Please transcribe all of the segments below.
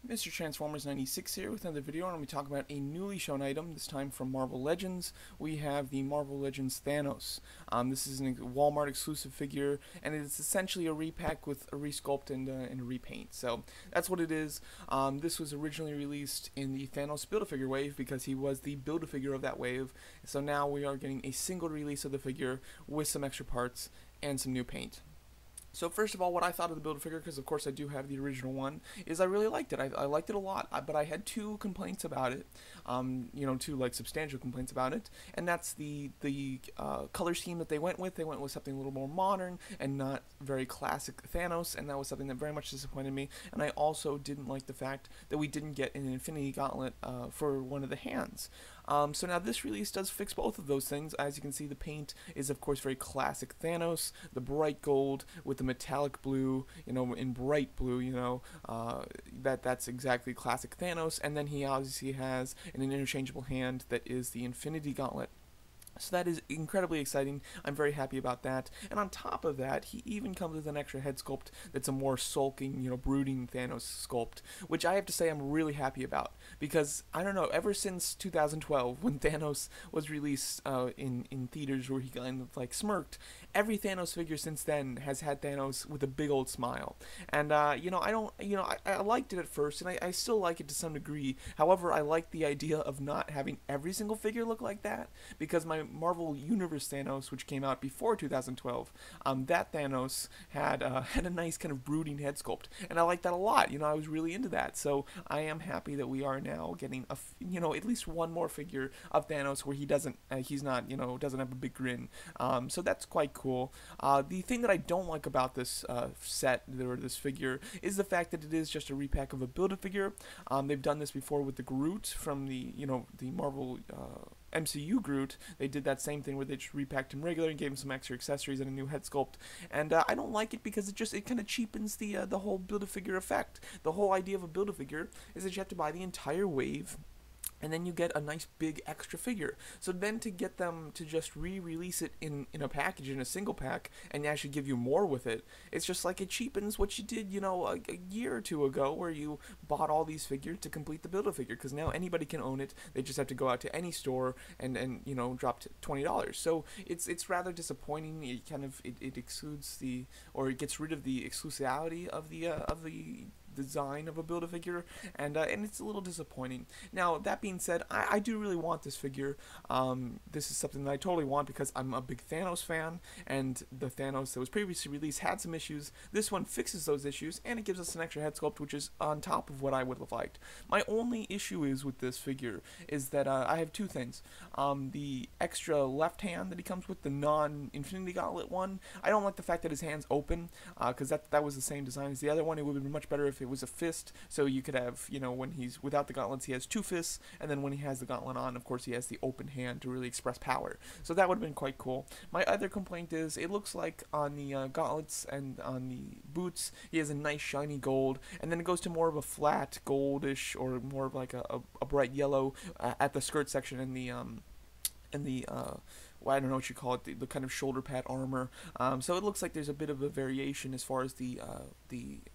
Mr. Transformers 96 here with another video, and we talk about a newly shown item, this time from Marvel Legends. We have the Marvel Legends Thanos. This is a Walmart exclusive figure, and it's essentially a repack with a resculpt and a repaint. So that's what it is. This was originally released in the Thanos Build-A-Figure wave because he was the Build-A-Figure of that wave. So now we are getting a single release of the figure with some extra parts and some new paint. So first of all, what I thought of the Build-A-Figure, because of course I do have the original one, is I really liked it. I liked it a lot, but I had two complaints about it. Two like substantial complaints about it, and that's the color scheme that they went with. They went with something a little more modern and not very classic Thanos, and that was something that very much disappointed me. And I also didn't like the fact that we didn't get an Infinity Gauntlet for one of the hands. So now this release does fix both of those things. As you can see, the paint is of course very classic Thanos, the bright gold with the metallic blue, in bright blue, that's exactly classic Thanos. And then he obviously has an interchangeable hand that is the Infinity Gauntlet. So that is incredibly exciting. I'm very happy about that. And on top of that, he even comes with an extra head sculpt that's a more sulking, brooding Thanos sculpt, which I have to say I'm really happy about. Because, I don't know, ever since 2012, when Thanos was released in theaters where he kind of like smirked, every Thanos figure since then has had Thanos with a big old smile. And, I liked it at first, and I still like it to some degree. However, I like the idea of not having every single figure look like that, because my Marvel Universe Thanos, which came out before 2012, that Thanos had a nice kind of brooding head sculpt, and I like that a lot. I was really into that, so I am happy that we are now getting at least one more figure of Thanos where doesn't have a big grin. So that's quite cool. The thing that I don't like about this set or this figure is the fact that it is just a repack of a Build-A-Figure. They've done this before with the Groot from the Marvel MCU Groot. They did that same thing where they just repacked him regular and gave him some extra accessories and a new head sculpt, and I don't like it because it kind of cheapens the whole Build-A-Figure effect. The whole idea of a Build-A-Figure is that you have to buy the entire wave, and then you get a nice big extra figure. So then to get them to just re-release it in a package, in a single pack, and actually give you more with it, it's just like it cheapens what you did, a year or two ago, where you bought all these figures to complete the Build-A-Figure, because now anybody can own it. They just have to go out to any store and drop $20. So it's rather disappointing. It excludes it gets rid of the exclusivity of the design of a Build-A-Figure, and it's a little disappointing. Now, that being said, I do really want this figure. This is something that I totally want because I'm a big Thanos fan, and the Thanos that was previously released had some issues. This one fixes those issues, and it gives us an extra head sculpt, which is on top of what I would have liked. My only issue is with this figure is that I have two things. The extra left hand that he comes with, the non-Infinity Gauntlet one, I don't like the fact that his hand's open, because that was the same design as the other one. It would have been much better if it was a fist, so you could have, when he's without the gauntlets, he has two fists, and then when he has the gauntlet on, of course, he has the open hand to really express power. So that would have been quite cool. My other complaint is it looks like on the gauntlets and on the boots, he has a nice shiny gold, and then it goes to more of a flat goldish, or more of like a bright yellow at the skirt section and the I don't know what you call it, the kind of shoulder pad armor. So it looks like there's a bit of a variation as far as the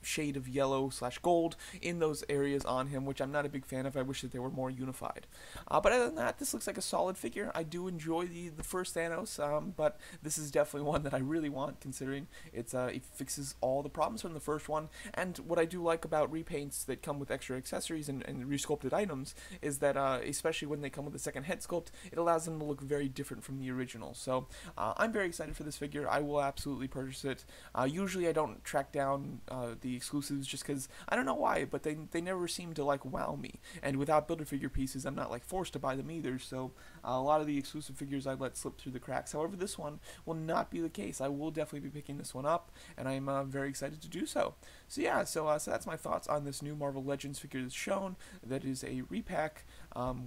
shade of yellow / gold in those areas on him, which I'm not a big fan of. I wish that they were more unified. But other than that, this looks like a solid figure. I do enjoy the first Thanos, but this is definitely one that I really want, considering it fixes all the problems from the first one. And what I do like about repaints that come with extra accessories and resculpted items is that, especially when they come with a second head sculpt, it allows them to look very different from the original. So I'm very excited for this figure. I will absolutely purchase it. Usually I don't track down the exclusives just because I don't know why, but they never seem to like wow me. And without Build-A-Figure pieces, I'm not like forced to buy them either. So a lot of the exclusive figures I let slip through the cracks. However, this one will not be the case. I will definitely be picking this one up, and I'm very excited to do so. So yeah, so that's my thoughts on this new Marvel Legends figure that's shown. That is a repack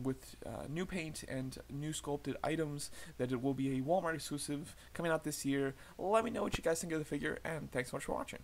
with new paint and new sculpted items. That it will be a Walmart exclusive coming out this year. Let me know what you guys think of the figure, and thanks so much for watching.